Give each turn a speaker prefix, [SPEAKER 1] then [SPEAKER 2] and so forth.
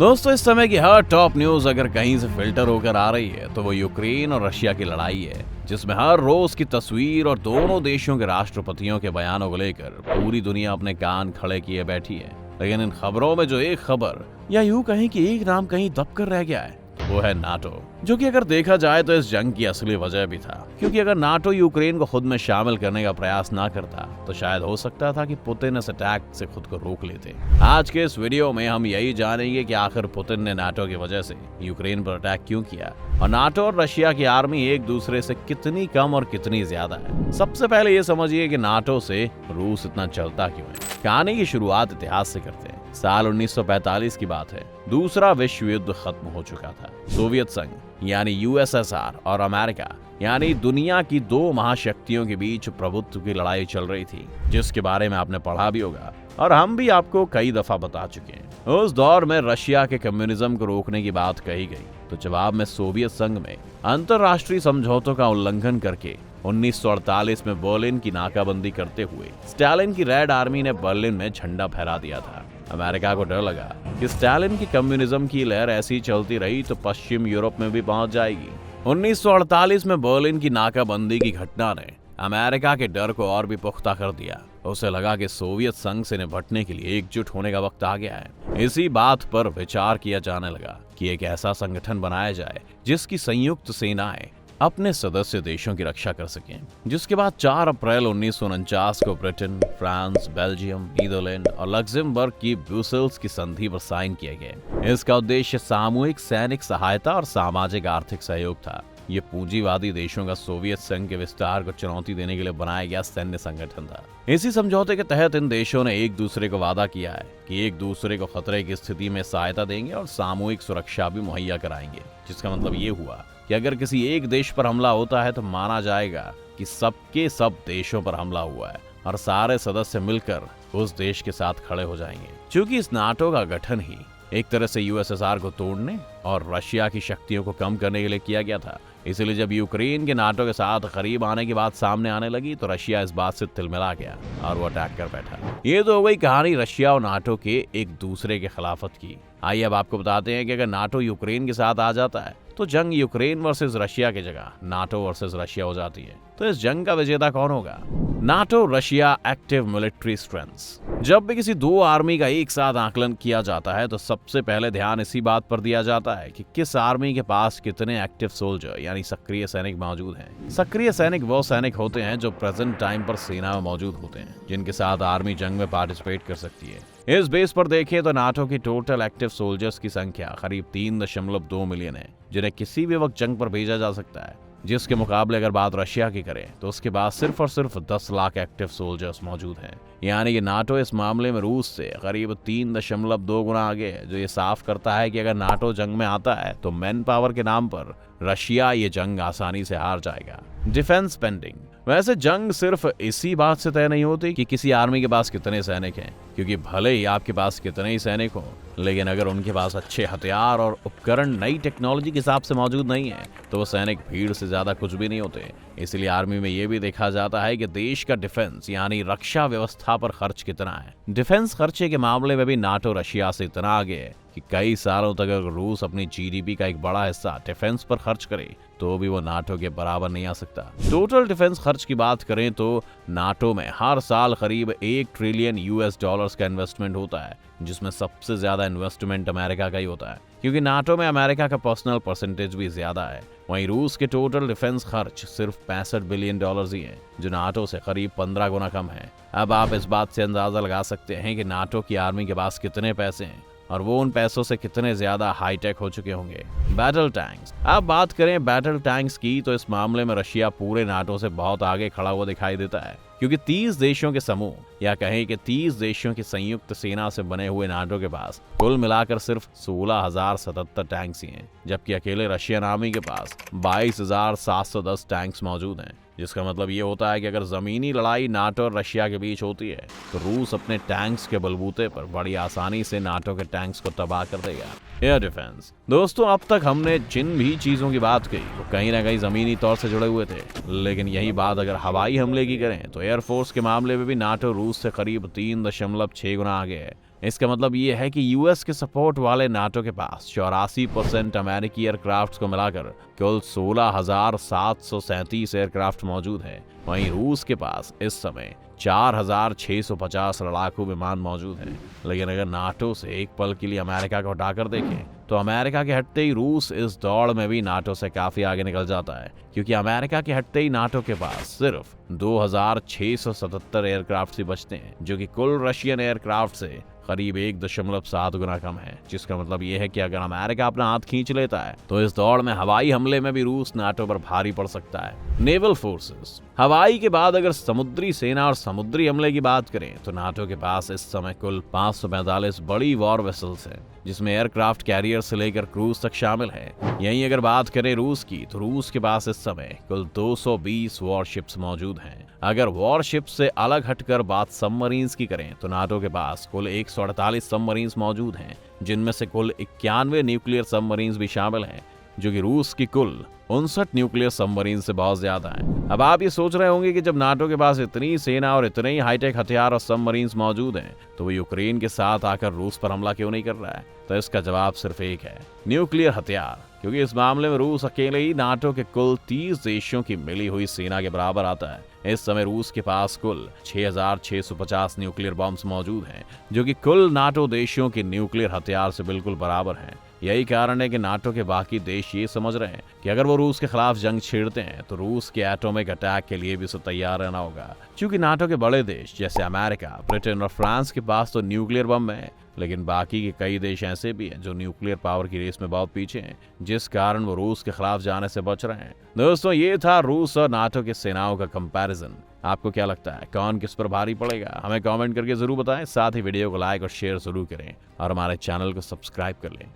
[SPEAKER 1] दोस्तों, इस समय की हर टॉप न्यूज अगर कहीं से फिल्टर होकर आ रही है तो वो यूक्रेन और रशिया की लड़ाई है, जिसमें हर रोज की तस्वीर और दोनों देशों के राष्ट्रपतियों के बयानों को लेकर पूरी दुनिया अपने कान खड़े किए बैठी है। लेकिन इन खबरों में जो एक खबर या यूं कहीं कि एक नाम कहीं दबकर रह गया है, वो है नाटो, जो कि अगर देखा जाए तो इस जंग की असली वजह भी था। क्योंकि अगर नाटो यूक्रेन को खुद में शामिल करने का प्रयास ना करता तो शायद हो सकता था कि पुतिन इस अटैक से खुद को रोक लेते। आज के इस वीडियो में हम यही जानेंगे कि आखिर पुतिन ने नाटो की वजह से यूक्रेन पर अटैक क्यों किया और नाटो और रशिया की आर्मी एक दूसरे से कितनी कम और कितनी ज्यादा है। सबसे पहले ये समझिए कि नाटो से रूस इतना चलता क्यों है। कहानी की शुरुआत इतिहास से करते हैं। साल 1945 की बात है। दूसरा विश्व युद्ध खत्म हो चुका था। सोवियत संघ यानी यूएसएसआर और अमेरिका यानी दुनिया की दो महाशक्तियों के बीच प्रभुत्व की लड़ाई चल रही थी, जिसके बारे में आपने पढ़ा भी होगा और हम भी आपको कई दफा बता चुके हैं। उस दौर में रशिया के कम्युनिज्म को रोकने की बात कही गई तो जवाब में सोवियत संघ में अंतरराष्ट्रीय समझौतों का उल्लंघन करके 1948 में बर्लिन की नाकाबंदी करते हुए स्टालिन की रेड आर्मी ने बर्लिन में झंडा फहरा दिया था। अमेरिका को डर लगा कि स्टालिन की कम्युनिज्म की लहर ऐसी चलती रही तो पश्चिम यूरोप में भी पहुंच जाएगी। 1948 में बर्लिन की नाकाबंदी की घटना ने अमेरिका के डर को और भी पुख्ता कर दिया। उसे लगा कि सोवियत संघ से निपटने के लिए एकजुट होने का वक्त आ गया है। इसी बात पर विचार किया जाने लगा कि एक ऐसा संगठन बनाया जाए जिसकी संयुक्त सेनाएं अपने सदस्य देशों की रक्षा कर सकें। जिसके बाद 4 अप्रैल 1949 को ब्रिटेन, फ्रांस, बेल्जियम, नीदरलैंड और लक्जमबर्ग की ब्रुसेल्स की संधि पर साइन किए गए। इसका उद्देश्य सामूहिक सैनिक सहायता और सामाजिक आर्थिक सहयोग था। ये पूंजीवादी देशों का सोवियत संघ के विस्तार को चुनौती देने के लिए बनाया गया सैन्य संगठन था। इसी समझौते के तहत इन देशों ने एक दूसरे को वादा किया है कि एक दूसरे को खतरे की स्थिति में सहायता देंगे और सामूहिक सुरक्षा भी मुहैया कराएंगे। जिसका मतलब ये हुआ कि अगर किसी एक देश पर हमला होता है तो माना जाएगा कि सबके सब देशों पर हमला हुआ है और सारे सदस्य मिलकर उस देश के साथ खड़े हो जाएंगे। क्योंकि इस नाटो का गठन ही एक तरह से यूएसएसआर को तोड़ने और रशिया की शक्तियों को कम करने के लिए किया गया था। इसलिए जब यूक्रेन के नाटो के साथ करीब आने की बात सामने आने लगी तो रशिया इस बात से तिलमिला गया और वो अटैक कर बैठा। ये तो हो गई कहानी रशिया और नाटो के एक दूसरे के खिलाफत की। आइए अब आपको बताते हैं कि अगर नाटो यूक्रेन के साथ आ जाता है तो जंग यूक्रेन वर्सेस रशिया की जगह नाटो वर्सेस रशिया हो जाती है। तो इस जंग का विजेता कौन होगा? NATO Russia active military strengths. जब भी किसी दो आर्मी का एक साथ आकलन किया जाता है तो सबसे पहले ध्यान इसी बात पर दिया जाता है कि किस आर्मी के पास कितने एक्टिव सोल्जर यानी सक्रिय सैनिक मौजूद हैं। सक्रिय सैनिक वो सैनिक होते हैं जो प्रेजेंट टाइम पर सेना में मौजूद होते हैं, जिनके साथ आर्मी जंग में पार्टिसिपेट कर सकती है। इस बेस पर देखें तो नाटो की टोटल एक्टिव सोल्जर्स की संख्या करीब 3.2 मिलियन है, जिन्हें किसी भी वक्त जंग पर भेजा जा सकता है। जिसके मुकाबले अगर बात रशिया की करें तो उसके पास सिर्फ और सिर्फ 10 लाख एक्टिव सोल्जर्स मौजूद हैं। यानी कि नाटो इस मामले में रूस से करीब 3.2 गुना आगे है, जो ये साफ करता है कि अगर नाटो जंग में आता है तो मैन पावर के नाम पर रशिया ये जंग आसानी से हार जाएगा। Defence spending. वैसे जंग सिर्फ इसी बात से तय नहीं होती कि किसी आर्मी के पास कितने सैनिक हैं, क्योंकि भले ही आपके पास कितने ही सैनिक हों, लेकिन अगर उनके पास अच्छे हथियार और उपकरण नई टेक्नोलॉजी के हिसाब से मौजूद नहीं है तो वो सैनिक भीड़ से ज्यादा कुछ भी नहीं होते। इसलिए आर्मी में ये भी देखा जाता है कि देश का डिफेंस यानी रक्षा व्यवस्था पर खर्च कितना है। डिफेंस खर्चे के मामले में भी नाटो रशिया से इतना आगे है कि कई सालों तक अगर रूस अपनी जीडीपी का एक बड़ा हिस्सा डिफेंस पर खर्च करे तो भी वो नाटो के बराबर नहीं आ सकता। टोटल डिफेंस खर्च की बात करें तो नाटो में हर साल करीब $1 ट्रिलियन का इन्वेस्टमेंट होता है, जिसमें सबसे ज्यादा इन्वेस्टमेंट अमेरिका का ही होता है, क्योंकि नाटो में अमेरिका का पर्सनल परसेंटेज भी ज्यादा है। वहीं रूस के टोटल डिफेंस खर्च सिर्फ $65 बिलियन ही है, जो नाटो से करीब 15 गुना कम है। अब आप इस बात से अंदाजा लगा सकते हैं कि नाटो की आर्मी के पास कितने पैसे हैं और वो उन पैसों से कितने ज्यादा हाईटेक हो चुके होंगे। Battle tanks. अब बात करें बैटल टैंक्स की तो इस मामले में रशिया पूरे नाटो से बहुत आगे खड़ा हुआ दिखाई देता है, क्योंकि 30 देशों के समूह या कहें कि 30 देशों की संयुक्त सेना से बने हुए नाटो के पास कुल मिलाकर सिर्फ 16,077 टैंक्स ही हैं, जबकि अकेले रशियन आर्मी के पास 22,710 टैंक्स मौजूद हैं। जिसका मतलब ये होता है कि अगर जमीनी लड़ाई नाटो और रशिया के बीच होती है तो रूस अपने टैंक्स के बलबूते पर बड़ी आसानी से नाटो के टैंक्स को तबाह कर देगा। Air defence. दोस्तों, अब तक हमने जिन भी चीजों की बात की वो कहीं ना कहीं जमीनी तौर से जुड़े हुए थे, लेकिन यही बात अगर हवाई हमले की करें तो एयरफोर्स के मामले में भी नाटो रूस से करीब 3.6 गुना आगे है। इसका मतलब ये है कि यूएस के सपोर्ट वाले नाटो के पास 84% अमेरिकी एयरक्राफ्ट को मिलाकर कुल 16,737 एयरक्राफ्ट मौजूद है। वहीं रूस के पास इस समय 4,650 लड़ाकू विमान मौजूद हैं। लेकिन अगर नाटो से एक पल के लिए अमेरिका को हटाकर देखें तो अमेरिका के हटते ही रूस इस दौड़ में भी नाटो से काफी आगे निकल जाता है, क्योंकि अमेरिका के हटते ही नाटो के पास सिर्फ 2,677 एयरक्राफ्ट ही बचते हैं, जो कि कुल रशियन एयरक्राफ्ट से करीब 1.7 गुना कम है। जिसका मतलब यह है कि अगर अमेरिका अपना हाथ खींच लेता है तो इस दौड़ में हवाई हमले में भी रूस नाटो पर भारी पड़ सकता है। नेवल फोर्सेस, हवाई के बाद अगर समुद्री सेना और समुद्री हमले की बात करें तो नाटो के पास इस समय कुल 545 बड़ी वॉर वेसल्स हैं, जिसमें एयरक्राफ्ट कैरियर से लेकर क्रूज तक शामिल है। यहीं अगर बात करें रूस की तो रूस के पास इस समय कुल 220 वॉरशिप्स मौजूद हैं। अगर वॉरशिप्स से अलग हटकर बात सबमरीन्स की करें तो नाटो के पास कुल 148 सबमरीन्स मौजूद हैं, जिनमें से कुल 91 न्यूक्लियर सबमरीन्स भी शामिल हैं, जो कि रूस की कुल 59 न्यूक्लियर सबमरीन से बहुत ज्यादा है। अब आप ये सोच रहे होंगे कि जब नाटो के पास इतनी सेना और इतने ही हाईटेक हथियार और सबमरीन्स मौजूद हैं तो वो यूक्रेन के साथ आकर रूस पर हमला क्यों नहीं कर रहा है? तो इसका जवाब सिर्फ एक है, न्यूक्लियर हथियार। क्योंकि इस मामले में रूस अकेले ही नाटो के कुल 30 देशों की मिली हुई सेना के बराबर आता है। इस समय रूस के पास कुल 6,650 न्यूक्लियर बॉम्ब्स मौजूद हैं, जो कि कुल नाटो देशों के न्यूक्लियर हथियार से बिल्कुल बराबर हैं। यही कारण है कि नाटो के बाकी देश ये समझ रहे हैं कि अगर वो रूस के खिलाफ जंग छेड़ते हैं तो रूस के एटॉमिक अटैक के लिए भी उसे तैयार रहना होगा। क्योंकि नाटो के बड़े देश जैसे अमेरिका, ब्रिटेन और फ्रांस के पास तो न्यूक्लियर बम है, लेकिन बाकी के कई देश ऐसे भी हैं जो न्यूक्लियर पावर की रेस में बहुत पीछे हैं, जिस कारण वो रूस के खिलाफ जाने से बच रहे हैं। दोस्तों, ये था रूस और नाटो की सेनाओं का कंपैरिजन। आपको क्या लगता है, कौन किस पर भारी पड़ेगा? हमें कमेंट करके जरूर बताएं। साथ ही वीडियो को लाइक और शेयर जरूर करें और हमारे चैनल को सब्सक्राइब कर लें।